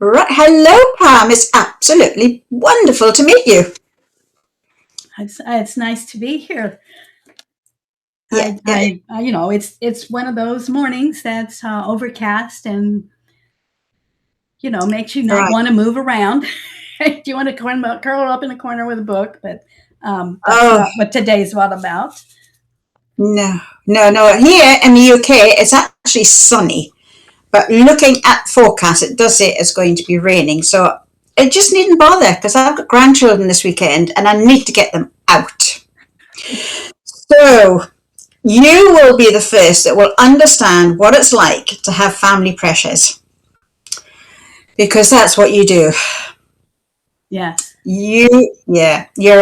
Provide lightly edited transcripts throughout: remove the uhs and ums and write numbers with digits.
Right. Hello, Pam. It's absolutely wonderful to meet you. It's nice to be here. Yeah, yeah, It's one of those mornings that's overcast and makes you not right. want to move around. Do you want to curl up in a corner with a book? But that's Oh, not what today's all about. no, no, no. Here in the UK, it's actually sunny, but looking at forecast, it does say it's going to be raining. So I just needn't bother because I've got grandchildren this weekend and I need to get them out. So you will be the first that will understand what it's like to have family pressures because that's what you do. Yes. You're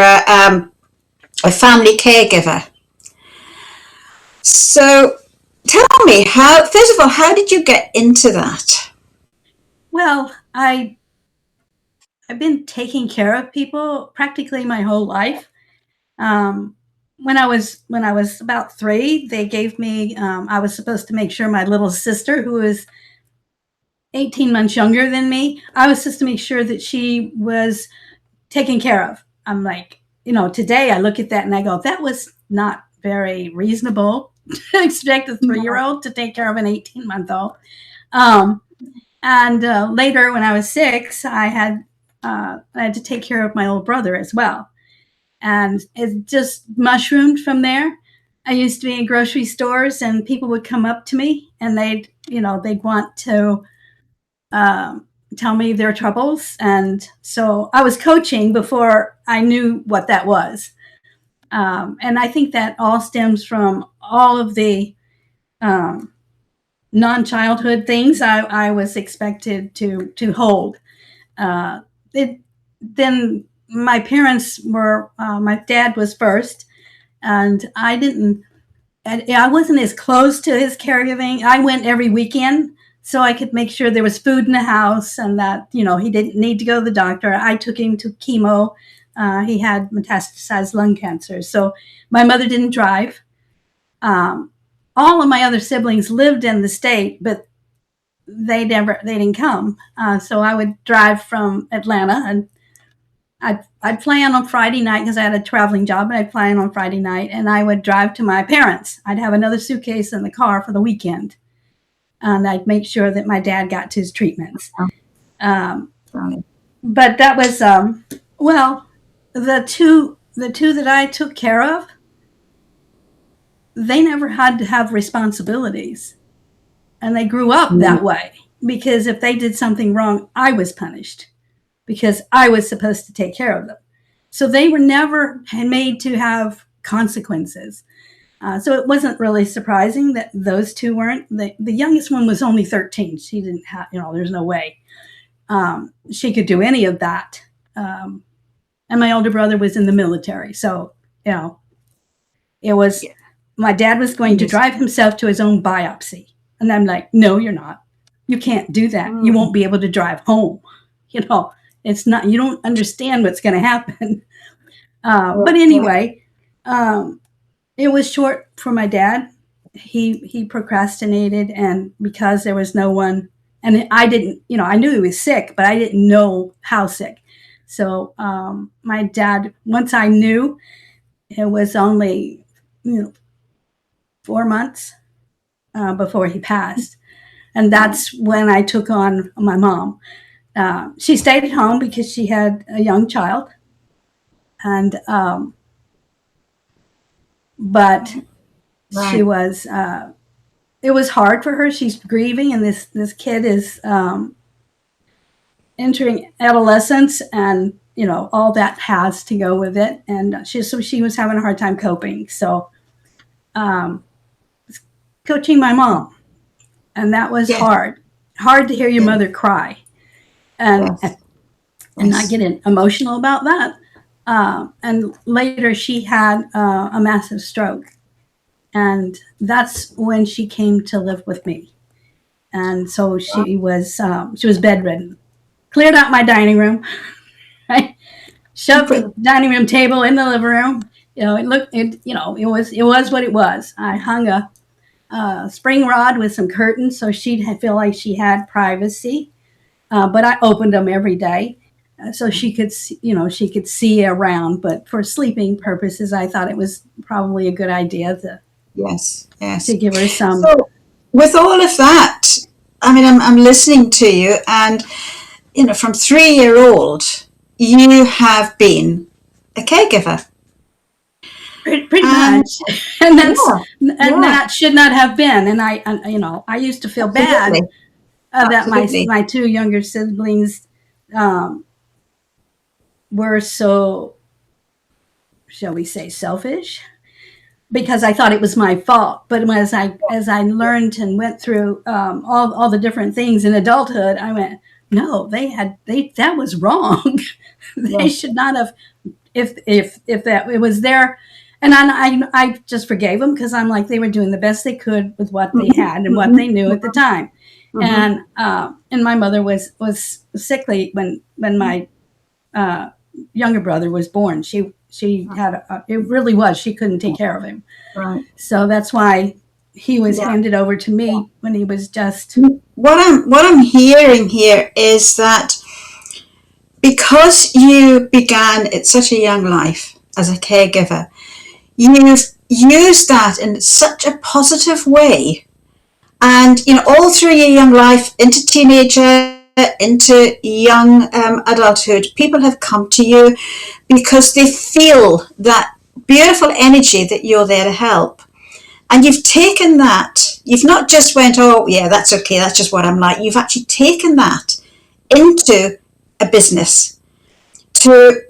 a family caregiver. So tell me, first of all, how did you get into that? Well, I've been taking care of people practically my whole life. Um, when I was about 3, they gave me. I was supposed to make sure my little sister, who was 18 months younger than me, I was supposed to make sure that she was taken care of. I'm like, today I look at that and I go, that was not very reasonable to expect a 3-year-old to take care of an 18-month-old. Um, and later, when I was 6, I had to take care of my old brother as well, and it just mushroomed from there. I used to be in grocery stores, and people would come up to me, and they'd want to tell me their troubles. And so I was coaching before I knew what that was. And I think that all stems from all of the non-childhood things I was expected to hold. Uh, then my parents were, my dad was first, and I wasn't as close to his caregiving. I went every weekend so I could make sure there was food in the house and that, he didn't need to go to the doctor. I took him to chemo. He had metastasized lung cancer. So my mother didn't drive. All of my other siblings lived in the state, but they didn't come. So I would drive from Atlanta, and I'd fly in on Friday night because I had a traveling job, and I'd fly in on Friday night, and I would drive to my parents. I'd have another suitcase in the car for the weekend, and I'd make sure that my dad got to his treatments. Um, but that was, well, the two that I took care of, they never had to have responsibilities, and they grew up that way because if they did something wrong, I was punished because I was supposed to take care of them. So they were never made to have consequences. So it wasn't really surprising that those two weren't. The youngest one was only 13. She didn't have, there's no way she could do any of that. And my older brother was in the military. So, it was, my dad was going to drive himself to his own biopsy. And I'm like, no, you're not. You can't do that. You won't be able to drive home. It's not, you don't understand what's going to happen. But anyway, it was short for my dad. He procrastinated, and because there was no one, and I didn't, I knew he was sick, but I didn't know how sick. So my dad, once I knew, it was only 4 months before he passed. And that's when I took on my mom. She stayed at home because she had a young child. And, but she was, it was hard for her. She's grieving, and this kid is entering adolescence, and, all that has to go with it. And she was having a hard time coping. So, coaching my mom, and that was hard to hear your mother cry and not get emotional about that. And later she had a massive stroke, and that's when she came to live with me. And so she was bedridden. Cleared out my dining room, right? Shoved the dining room table in the living room. It was what it was. I hung a spring rod with some curtains so she'd feel like she had privacy. but I opened them every day so she could see around. But for sleeping purposes, I thought it was probably a good idea Yes, to yes. give her some. So, with all of that, I mean, I'm listening to you, and from 3-year old, you have been a caregiver, Pretty and much, and yeah, yeah, that should not have been. And I used to feel bad absolutely, that my absolutely, my two younger siblings um, were so, shall we say, selfish, because I thought it was my fault. But as I learned and went through all the different things in adulthood, I went, no, that was wrong. They yes. should not have, if that it was their. And I just forgave them, because I'm like, they were doing the best they could with what they Mhm, had and what mhm, they knew at the time. mhm. And my mother was sickly when my uh, younger brother was born. She had it really was, she couldn't take care of him, Right. so that's why he was Yeah. handed over to me when he was just. What I'm hearing here is that because you began at such a young life as a caregiver, you've used that in such a positive way. And, all through your young life, into teenager, into young adulthood, people have come to you because they feel that beautiful energy that you're there to help. And you've taken that, you've not just went, oh, yeah, that's okay, that's just what I'm like. You've actually taken that into a business to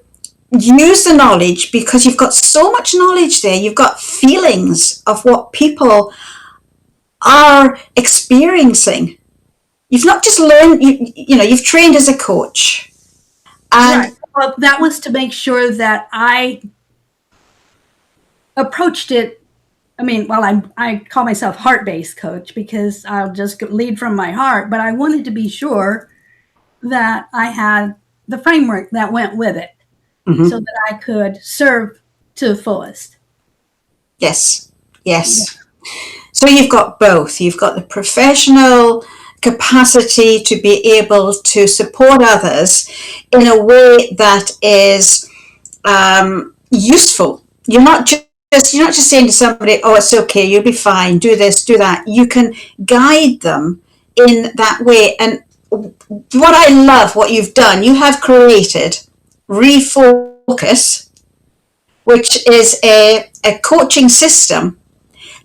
use the knowledge, because you've got so much knowledge there. You've got feelings of what people are experiencing. You've not just learned, you've trained as a coach. And Right. Well, that was to make sure that I approached it. I mean, well, I call myself heart-based coach, because I'll just lead from my heart, but I wanted to be sure that I had the framework that went with it, so mhm, that I could serve to the fullest. yes, Yeah. yes. So you've got both. You've got the professional capacity to be able to support others in a way that is useful. You're not just saying to somebody, "Oh, it's okay, you'll be fine. Do this, do that." You can guide them in that way. And what I love, what you've done, you have created Refocus, which is a coaching system,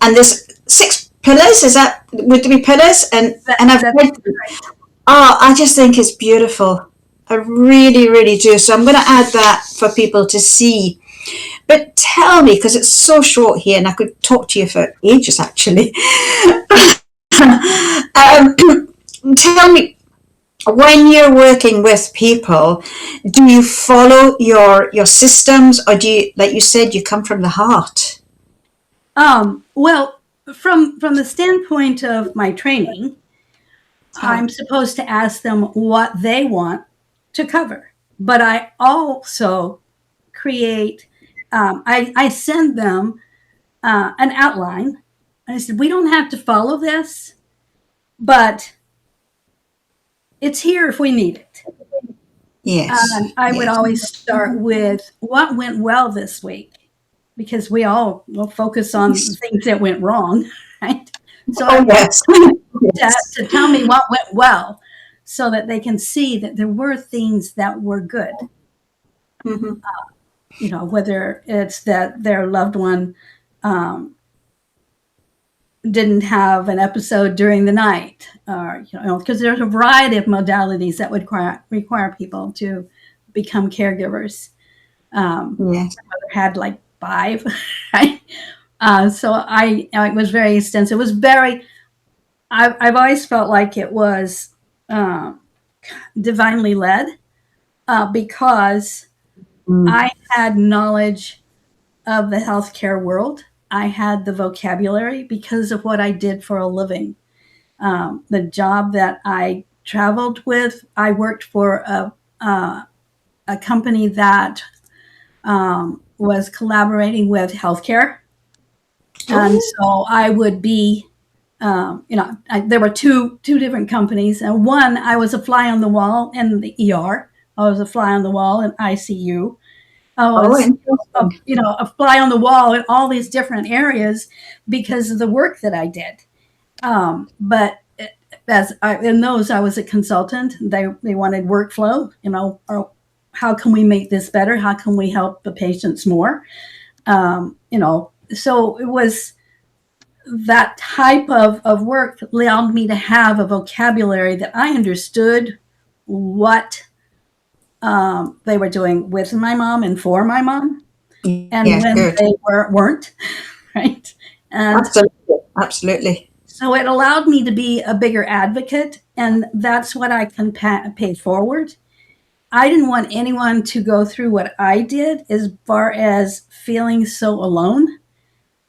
and there's 6 pillars. Is that, would there be pillars? And I've That's read. right. Oh, I just think it's beautiful. I really, really do. So I'm going to add that for people to see. But tell me, because it's so short here, and I could talk to you for ages actually. um, Tell me, when you're working with people, do you follow your systems, or do you, like you said, you come from the heart? Well, from the standpoint of my training, I'm Heart. supposed to ask them what they want to cover, but I also create. I send them an outline. I said, we don't have to follow this, but it's here if we need it. Yes. I would Yes. always start with what went well this week, because we all will focus on the things that went wrong, right? So I Oh want yes. to Yes. tell me what went well, so that they can see that there were things that were good. Mhm. Whether it's that their loved one um, didn't have an episode during the night, or because there's a variety of modalities that would require people to become caregivers. Yes. My mother had like 5, right? So it was very extensive. It was very. I've always felt like it was uh, divinely led, because Mm. I had knowledge of the healthcare world. I had the vocabulary because of what I did for a living. The job that I traveled with, I worked for a company that was collaborating with healthcare. And Oh. so I would be there were two different companies, and one, I was a fly on the wall in the ER. I was a fly on the wall in ICU. I Oh, was, interesting. a fly on the wall in all these different areas because of the work that I did. But in those, I was a consultant. They wanted workflow, or how can we make this better? How can we help the patients more? So it was that type of work allowed me to have a vocabulary that I understood what they were doing with my mom and for my mom, and Yeah, when good. they weren't, right? And Absolutely. Absolutely. so it allowed me to be a bigger advocate, and that's what I can pay forward. I didn't want anyone to go through what I did as far as feeling so alone.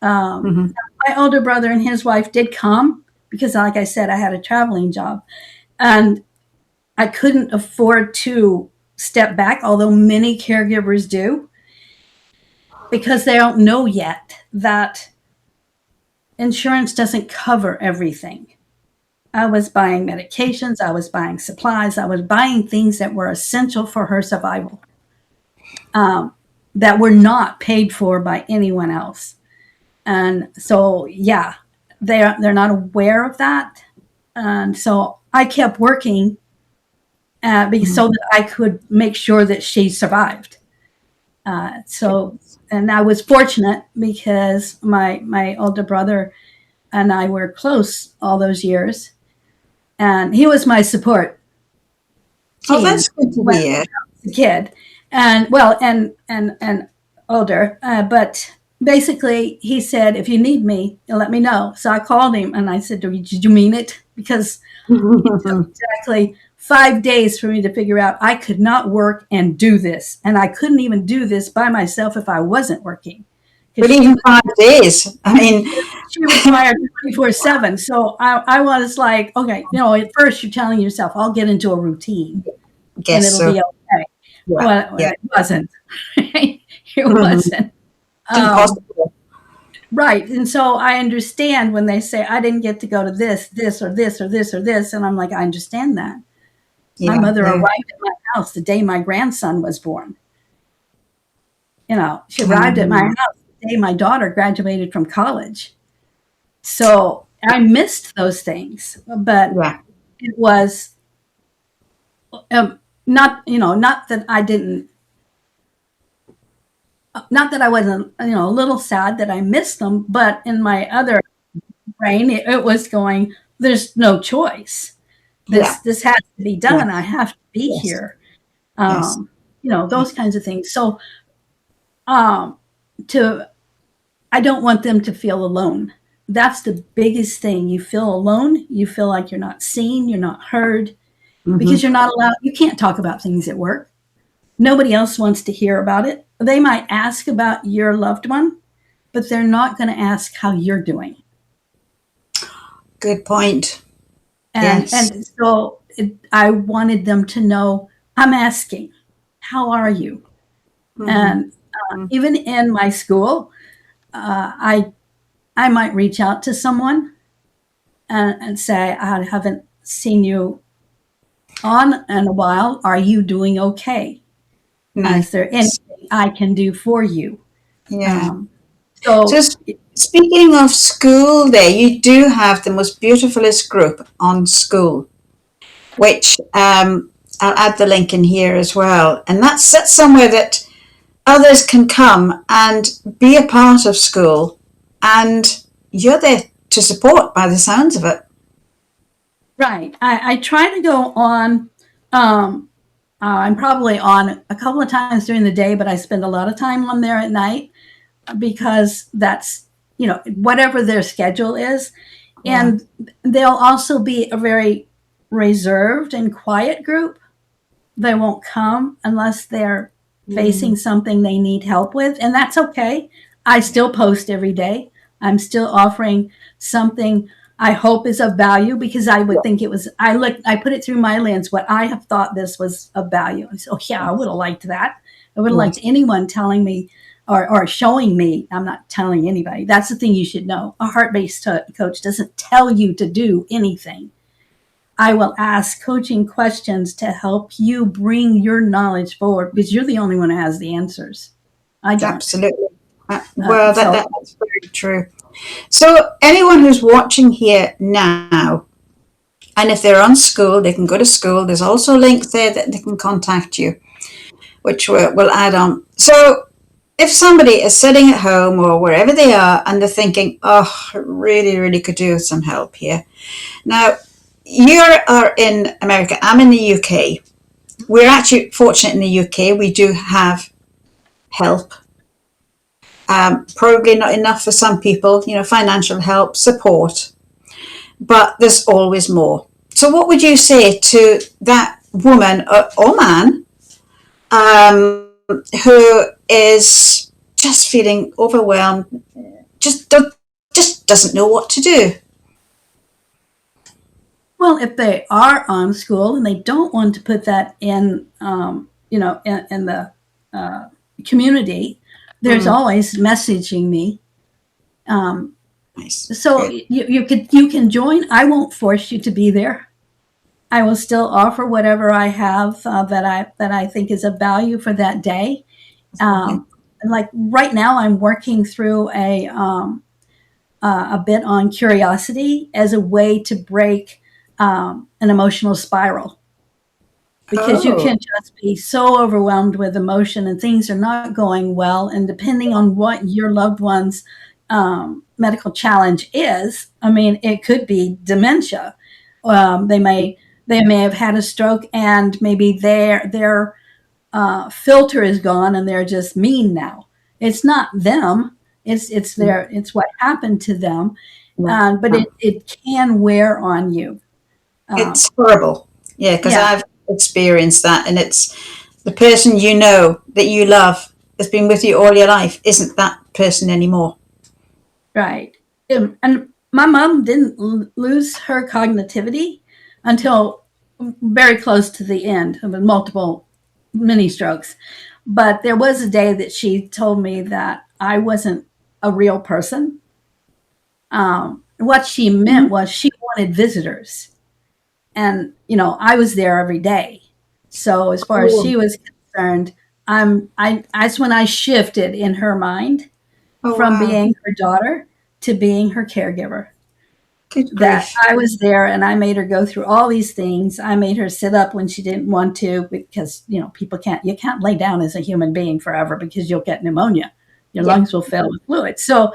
Hmm. My older brother and his wife did come because, like I said, I had a traveling job, and I couldn't afford to step back, although many caregivers do, because they don't know yet that insurance doesn't cover everything. I was buying medications, I was buying supplies, I was buying things that were essential for her survival, that were not paid for by anyone else. And so, yeah, they're not aware of that. And so I kept working so that I could make sure that she survived. And I was fortunate because my older brother and I were close all those years, and he was my support Oh, team that's good to when I hear. was a kid, and well, and older. But basically, he said, "If you need me, let me know." So I called him and I said, "Did you mean it?" Because it took exactly 5 days for me to figure out I could not work and do this, and I couldn't even do this by myself if I wasn't working, But because even 5 days, I mean, she required 24/7. So I was like, okay, at first you're telling yourself, I'll get into a routine and guess it'll so. be okay. Yeah, Well, yeah. it wasn't. It Mhm. wasn't. It's Um, impossible. right. And so I understand when they say, I didn't get to go to this, or this, or this, or this. And I'm like, I understand that. My Yeah, mother yeah. arrived at my house the day my grandson was born. She arrived at my Um, house the day my daughter graduated from college. So I missed those things, but yeah. it was not that I didn't, not that I wasn't, a little sad that I missed them, but in my other brain, it was going, there's no choice. Yeah. This has to be done. I Yes. have to be Yes. here. Yes. Those kinds of things. So, um, to I don't want them to feel alone. That's the biggest thing. You feel alone. You feel like you're not seen. You're not heard because Hmm. you're not allowed. You can't talk about things at work. Nobody else wants to hear about it. They might ask about your loved one, but they're not going to ask how you're doing. Good point. And Yes. and so I wanted them to know I'm asking, how are you? Hmm. And even in my school, I might reach out to someone and say, I haven't seen you on in a while. Are you doing okay? Is there Nice. anything I can do for you? Yeah. Um, So so speaking of school, there you do have the most beautifulest group on Skool, which I'll add the link in here as well. And that's somewhere that others can come and be a part of Skool, and you're there to support by the sounds of it. right, I try to go on. I'm probably on a couple of times during the day, but I spend a lot of time on there at night because that's whatever their schedule is, Yeah. and they'll also be a very reserved and quiet group. They won't come unless they're facing Mm. something they need help with, and that's okay. I still post every day. I'm still offering something I hope is of value because I would think it was. I put it through my lens what I have thought this was of value. And so yeah, I would have liked that. I would have liked Yes. anyone telling me or showing me. I'm not telling anybody. That's the thing you should know. A heart-based coach doesn't tell you to do anything. I will ask coaching questions to help you bring your knowledge forward because you're the only one who has the answers. I don't. Absolutely. Well, So that's very true. So anyone who's watching here now, and if they're on Skool, they can go to Skool. There's also a link there that they can contact you, which we'll add on. So if somebody is sitting at home or wherever they are and they're thinking, oh, I really, really could do with some help here. Now, you are in America. I'm in the UK. We're actually fortunate in the UK. We do have help. Probably not enough for some people, financial help, support, but there's always more. So what would you say to that woman or man who is just feeling overwhelmed, just doesn't know what to do? Well, if they are on Skool and they don't want to put that in, in the community, there's always messaging me. Nice. So you can join. I won't force you to be there. I will still offer whatever I have that I think is of value for that day. Like right now, I'm working through a bit on curiosity as a way to break an emotional spiral. Because you can just be so overwhelmed with emotion and things are not going well. And depending on what your loved one's medical challenge is, I mean, it could be dementia. They may have had a stroke and maybe their filter is gone and they're just mean now. It's not them. It's what happened to them. But it can wear on you. It's horrible. Yeah, because Yeah. I've experienced that, and it's the person that you love has been with you all your life isn't that person anymore. Right. And my mom didn't lose her cognitivity until very close to the end of multiple mini strokes. But there was a day that she told me that I wasn't a real person. What she meant was she wanted visitors. And, I was there every day. So as far as she was concerned, that's when I shifted in her mind from being her daughter to being her caregiver. Good That grief. I was there and I made her go through all these things. I made her sit up when she didn't want to because, you can't lay down as a human being forever because you'll get pneumonia. Your lungs will fill with fluid. So,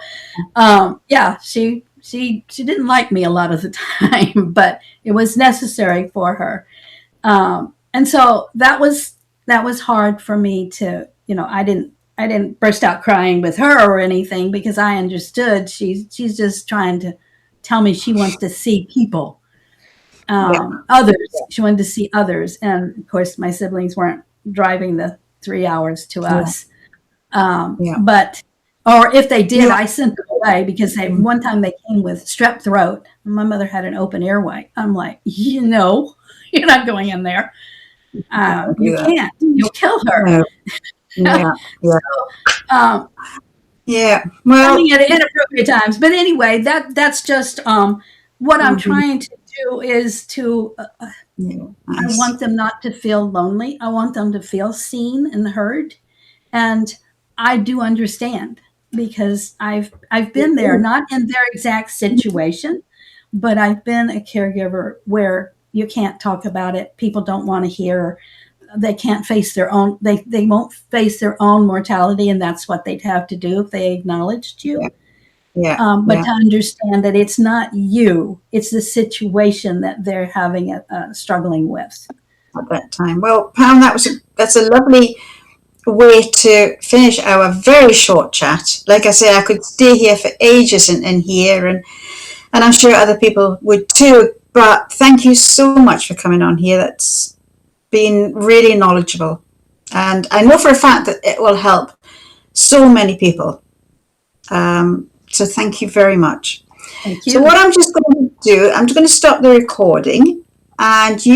she didn't like me a lot of the time, but it was necessary for her. And so that was hard for me to, I didn't burst out crying with her or anything because I understood she's just trying to tell me she wants to see people, others. She wanted to see others. And of course, my siblings weren't driving the 3 hours to us. But, or if they did, I sent them away because one time they came with strep throat. My mother had an open airway. I'm like, you're not going in there. You can't. You'll kill her. Yeah. So, Well, at inappropriate times. But anyway, that's just what I'm trying to do is to. I want them not to feel lonely. I want them to feel seen and heard, and I do understand because I've been there, not in their exact situation, but I've been a caregiver where you can't talk about it. People don't want to hear. They can't face their own. They won't face their own mortality, and that's what they'd have to do if they acknowledged you. But to understand that it's not you, it's the situation that they're having struggling with at that time. Well, Pam, that's a lovely way to finish our very short chat. Like I say, I could stay here for ages in here, and I'm sure other people would too. But thank you so much for coming on here. That's been really knowledgeable, and I know for a fact that it will help so many people. So thank you very much. Thank you. So what I'm just going to do, I'm just going to stop the recording, and you